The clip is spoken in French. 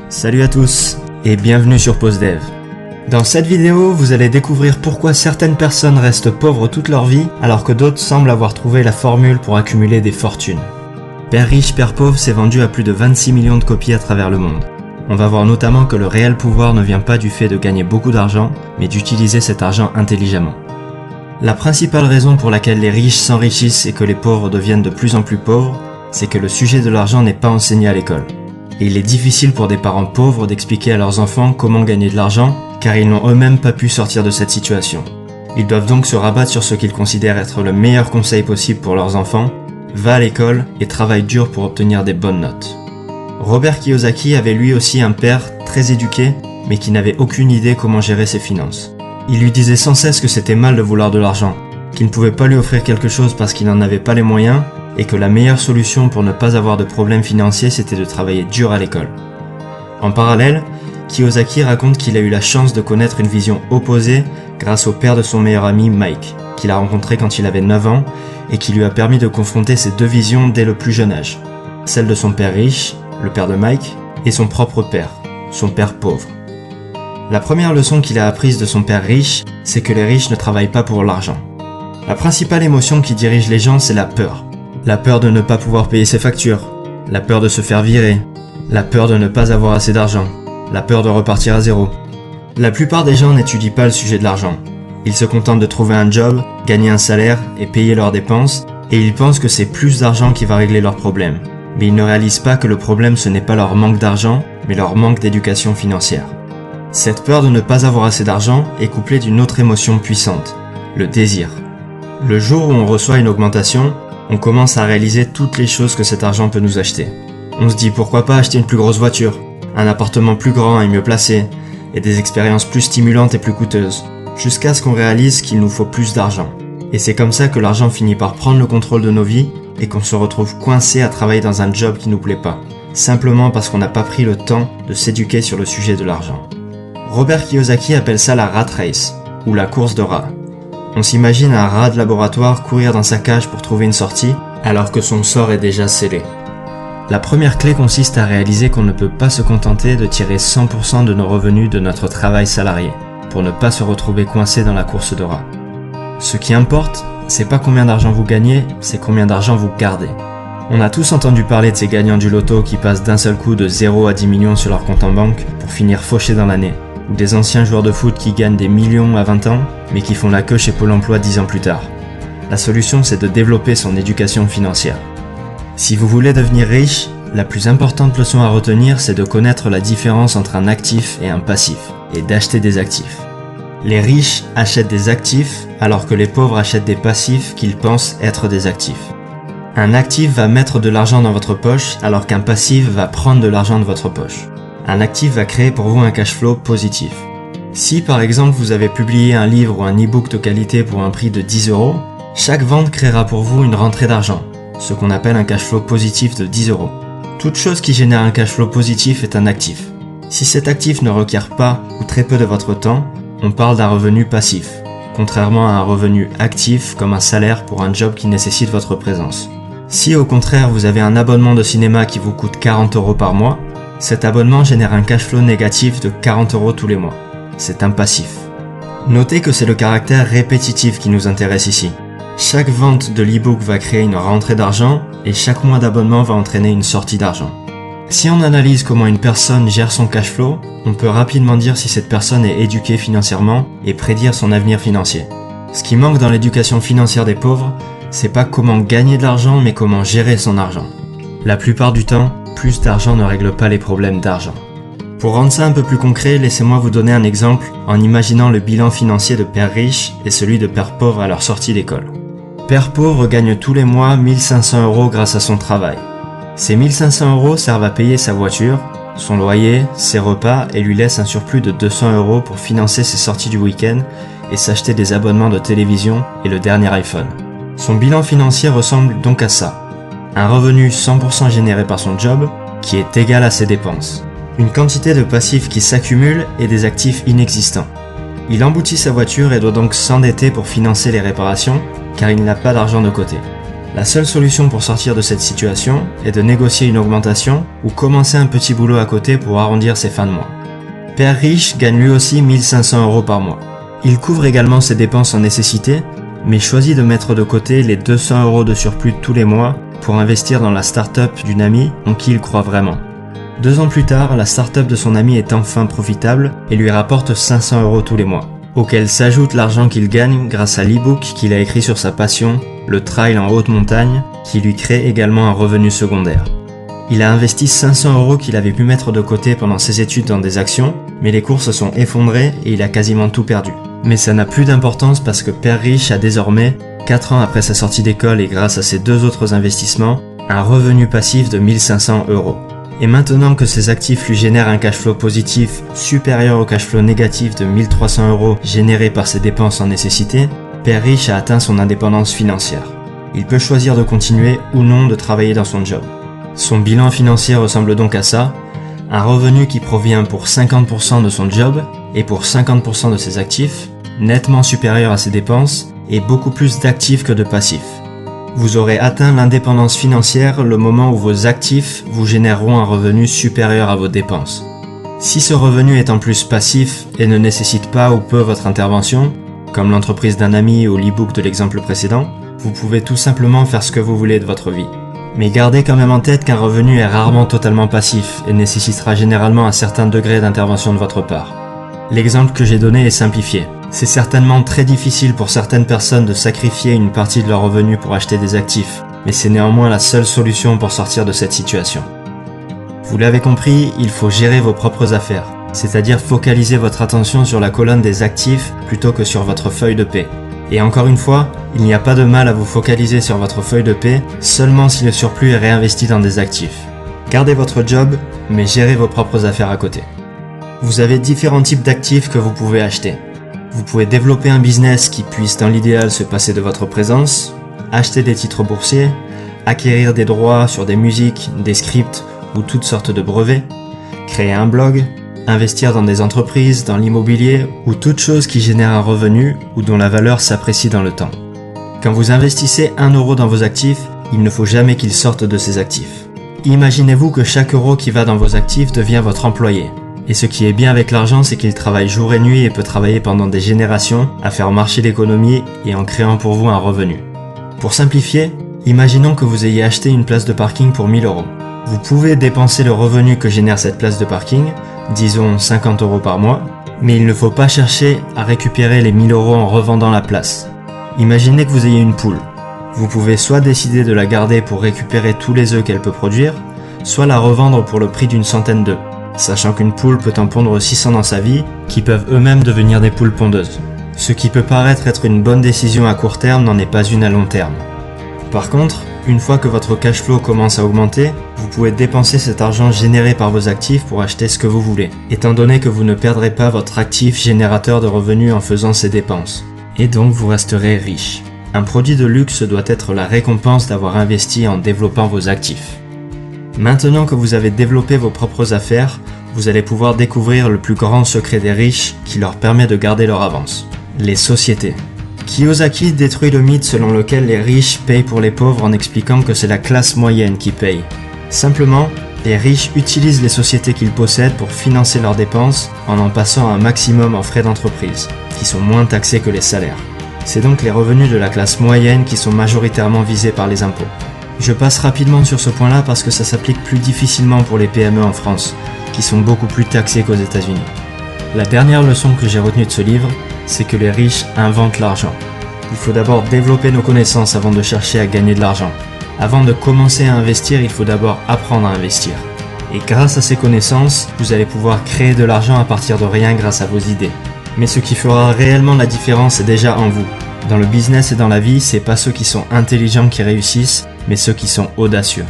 Salut à tous et bienvenue sur PauseDev. Dans cette vidéo, vous allez découvrir pourquoi certaines personnes restent pauvres toute leur vie alors que d'autres semblent avoir trouvé la formule pour accumuler des fortunes. Père riche, Père pauvre s'est vendu à plus de 26 millions de copies à travers le monde. On va voir notamment que le réel pouvoir ne vient pas du fait de gagner beaucoup d'argent, mais d'utiliser cet argent intelligemment. La principale raison pour laquelle les riches s'enrichissent et que les pauvres deviennent de plus en plus pauvres, c'est que le sujet de l'argent n'est pas enseigné à l'école. Et il est difficile pour des parents pauvres d'expliquer à leurs enfants comment gagner de l'argent, car ils n'ont eux-mêmes pas pu sortir de cette situation. Ils doivent donc se rabattre sur ce qu'ils considèrent être le meilleur conseil possible pour leurs enfants: va à l'école et travaille dur pour obtenir des bonnes notes. Robert Kiyosaki avait lui aussi un père très éduqué, mais qui n'avait aucune idée comment gérer ses finances. Il lui disait sans cesse que c'était mal de vouloir de l'argent, qu'il ne pouvait pas lui offrir quelque chose parce qu'il n'en avait pas les moyens, et que la meilleure solution pour ne pas avoir de problèmes financiers c'était de travailler dur à l'école. En parallèle, Kiyosaki raconte qu'il a eu la chance de connaître une vision opposée grâce au père de son meilleur ami Mike, qu'il a rencontré quand il avait 9 ans et qui lui a permis de confronter ces deux visions dès le plus jeune âge. Celle de son père riche, le père de Mike, et son propre père, son père pauvre. La première leçon qu'il a apprise de son père riche, c'est que les riches ne travaillent pas pour l'argent. La principale émotion qui dirige les gens, c'est la peur. La peur de ne pas pouvoir payer ses factures, la peur de se faire virer, la peur de ne pas avoir assez d'argent, la peur de repartir à zéro. La plupart des gens n'étudient pas le sujet de l'argent. Ils se contentent de trouver un job, gagner un salaire et payer leurs dépenses, et ils pensent que c'est plus d'argent qui va régler leurs problèmes. Mais ils ne réalisent pas que le problème ce n'est pas leur manque d'argent, mais leur manque d'éducation financière. Cette peur de ne pas avoir assez d'argent est couplée d'une autre émotion puissante, le désir. Le jour où on reçoit une augmentation, on commence à réaliser toutes les choses que cet argent peut nous acheter. On se dit pourquoi pas acheter une plus grosse voiture, un appartement plus grand et mieux placé, et des expériences plus stimulantes et plus coûteuses, jusqu'à ce qu'on réalise qu'il nous faut plus d'argent. Et c'est comme ça que l'argent finit par prendre le contrôle de nos vies et qu'on se retrouve coincé à travailler dans un job qui nous plaît pas, simplement parce qu'on n'a pas pris le temps de s'éduquer sur le sujet de l'argent. Robert Kiyosaki appelle ça la rat race, ou la course de rats. On s'imagine un rat de laboratoire courir dans sa cage pour trouver une sortie, alors que son sort est déjà scellé. La première clé consiste à réaliser qu'on ne peut pas se contenter de tirer 100% de nos revenus de notre travail salarié, pour ne pas se retrouver coincé dans la course de rats. Ce qui importe, c'est pas combien d'argent vous gagnez, c'est combien d'argent vous gardez. On a tous entendu parler de ces gagnants du loto qui passent d'un seul coup de 0 à 10 millions sur leur compte en banque pour finir fauchés dans l'année. Ou des anciens joueurs de foot qui gagnent des millions à 20 ans, mais qui font la queue chez Pôle emploi 10 ans plus tard. La solution, c'est de développer son éducation financière. Si vous voulez devenir riche, la plus importante leçon à retenir, c'est de connaître la différence entre un actif et un passif, et d'acheter des actifs. Les riches achètent des actifs, alors que les pauvres achètent des passifs qu'ils pensent être des actifs. Un actif va mettre de l'argent dans votre poche, alors qu'un passif va prendre de l'argent de votre poche. Un actif va créer pour vous un cash flow positif. Si par exemple vous avez publié un livre ou un e-book de qualité pour un prix de 10 €, chaque vente créera pour vous une rentrée d'argent, ce qu'on appelle un cash flow positif de 10 €. Toute chose qui génère un cash flow positif est un actif. Si cet actif ne requiert pas ou très peu de votre temps, on parle d'un revenu passif, contrairement à un revenu actif comme un salaire pour un job qui nécessite votre présence. Si au contraire vous avez un abonnement de cinéma qui vous coûte 40 € par mois, cet abonnement génère un cash flow négatif de 40 € tous les mois. C'est un passif. Notez que c'est le caractère répétitif qui nous intéresse ici. Chaque vente de l'e-book va créer une rentrée d'argent et chaque mois d'abonnement va entraîner une sortie d'argent. Si on analyse comment une personne gère son cash flow, on peut rapidement dire si cette personne est éduquée financièrement et prédire son avenir financier. Ce qui manque dans l'éducation financière des pauvres, c'est pas comment gagner de l'argent mais comment gérer son argent. La plupart du temps, plus d'argent ne règle pas les problèmes d'argent. Pour rendre ça un peu plus concret, laissez-moi vous donner un exemple en imaginant le bilan financier de père riche et celui de père pauvre à leur sortie d'école. Père pauvre gagne tous les mois 1500 € grâce à son travail. Ces 1500 € servent à payer sa voiture, son loyer, ses repas et lui laissent un surplus de 200 € pour financer ses sorties du week-end et s'acheter des abonnements de télévision et le dernier iPhone. Son bilan financier ressemble donc à ça. Un revenu 100% généré par son job, qui est égal à ses dépenses. Une quantité de passifs qui s'accumule et des actifs inexistants. Il emboutit sa voiture et doit donc s'endetter pour financer les réparations, car il n'a pas d'argent de côté. La seule solution pour sortir de cette situation est de négocier une augmentation ou commencer un petit boulot à côté pour arrondir ses fins de mois. Père riche gagne lui aussi 1500 € par mois. Il couvre également ses dépenses en nécessité, mais choisit de mettre de côté les 200 € de surplus tous les mois pour investir dans la start-up d'une amie en qui il croit vraiment. 2 ans plus tard, la start-up de son ami est enfin profitable et lui rapporte 500 € tous les mois, auquel s'ajoute l'argent qu'il gagne grâce à l'e-book qu'il a écrit sur sa passion, le trail en haute montagne, qui lui crée également un revenu secondaire. Il a investi 500 € qu'il avait pu mettre de côté pendant ses études dans des actions, mais les cours se sont effondrés et il a quasiment tout perdu. Mais ça n'a plus d'importance parce que Père Riche a désormais, 4 ans après sa sortie d'école et grâce à ses 2 autres investissements, un revenu passif de 1500 €. Et maintenant que ses actifs lui génèrent un cash flow positif supérieur au cash flow négatif de 1300 € généré par ses dépenses en nécessité, Père Riche a atteint son indépendance financière. Il peut choisir de continuer ou non de travailler dans son job. Son bilan financier ressemble donc à ça, un revenu qui provient pour 50% de son job et pour 50% de ses actifs, nettement supérieur à ses dépenses et beaucoup plus d'actifs que de passifs. Vous aurez atteint l'indépendance financière le moment où vos actifs vous généreront un revenu supérieur à vos dépenses. Si ce revenu est en plus passif et ne nécessite pas ou peu votre intervention, comme l'entreprise d'un ami ou l'e-book de l'exemple précédent, vous pouvez tout simplement faire ce que vous voulez de votre vie. Mais gardez quand même en tête qu'un revenu est rarement totalement passif et nécessitera généralement un certain degré d'intervention de votre part. L'exemple que j'ai donné est simplifié. C'est certainement très difficile pour certaines personnes de sacrifier une partie de leur revenu pour acheter des actifs, mais c'est néanmoins la seule solution pour sortir de cette situation. Vous l'avez compris, il faut gérer vos propres affaires, c'est-à-dire focaliser votre attention sur la colonne des actifs plutôt que sur votre feuille de paie. Et encore une fois, il n'y a pas de mal à vous focaliser sur votre feuille de paie seulement si le surplus est réinvesti dans des actifs. Gardez votre job, mais gérez vos propres affaires à côté. Vous avez différents types d'actifs que vous pouvez acheter. Vous pouvez développer un business qui puisse dans l'idéal se passer de votre présence, acheter des titres boursiers, acquérir des droits sur des musiques, des scripts ou toutes sortes de brevets, créer un blog, investir dans des entreprises, dans l'immobilier ou toute chose qui génère un revenu ou dont la valeur s'apprécie dans le temps. Quand vous investissez 1 € dans vos actifs, il ne faut jamais qu'il sorte de ces actifs. Imaginez-vous que chaque euro qui va dans vos actifs devient votre employé. Et ce qui est bien avec l'argent, c'est qu'il travaille jour et nuit et peut travailler pendant des générations à faire marcher l'économie et en créant pour vous un revenu. Pour simplifier, imaginons que vous ayez acheté une place de parking pour 1000 €. Vous pouvez dépenser le revenu que génère cette place de parking, disons 50 € par mois, mais il ne faut pas chercher à récupérer les 1000 € en revendant la place. Imaginez que vous ayez une poule. Vous pouvez soit décider de la garder pour récupérer tous les œufs qu'elle peut produire, soit la revendre pour le prix d'une centaine d'œufs, sachant qu'une poule peut en pondre 600 dans sa vie, qui peuvent eux-mêmes devenir des poules pondeuses. Ce qui peut paraître être une bonne décision à court terme n'en est pas une à long terme. Par contre, une fois que votre cash flow commence à augmenter, vous pouvez dépenser cet argent généré par vos actifs pour acheter ce que vous voulez, étant donné que vous ne perdrez pas votre actif générateur de revenus en faisant ces dépenses. Et donc vous resterez riche. Un produit de luxe doit être la récompense d'avoir investi en développant vos actifs. Maintenant que vous avez développé vos propres affaires, vous allez pouvoir découvrir le plus grand secret des riches qui leur permet de garder leur avance. Les sociétés. Kiyosaki détruit le mythe selon lequel les riches payent pour les pauvres en expliquant que c'est la classe moyenne qui paye. Simplement, les riches utilisent les sociétés qu'ils possèdent pour financer leurs dépenses en passant un maximum en frais d'entreprise, qui sont moins taxés que les salaires. C'est donc les revenus de la classe moyenne qui sont majoritairement visés par les impôts. Je passe rapidement sur ce point-là parce que ça s'applique plus difficilement pour les PME en France, qui sont beaucoup plus taxés qu'aux États-Unis. La dernière leçon que j'ai retenue de ce livre, c'est que les riches inventent l'argent. Il faut d'abord développer nos connaissances avant de chercher à gagner de l'argent. Avant de commencer à investir, il faut d'abord apprendre à investir. Et grâce à ces connaissances, vous allez pouvoir créer de l'argent à partir de rien grâce à vos idées. Mais ce qui fera réellement la différence est déjà en vous. Dans le business et dans la vie, c'est pas ceux qui sont intelligents qui réussissent, mais ceux qui sont audacieux.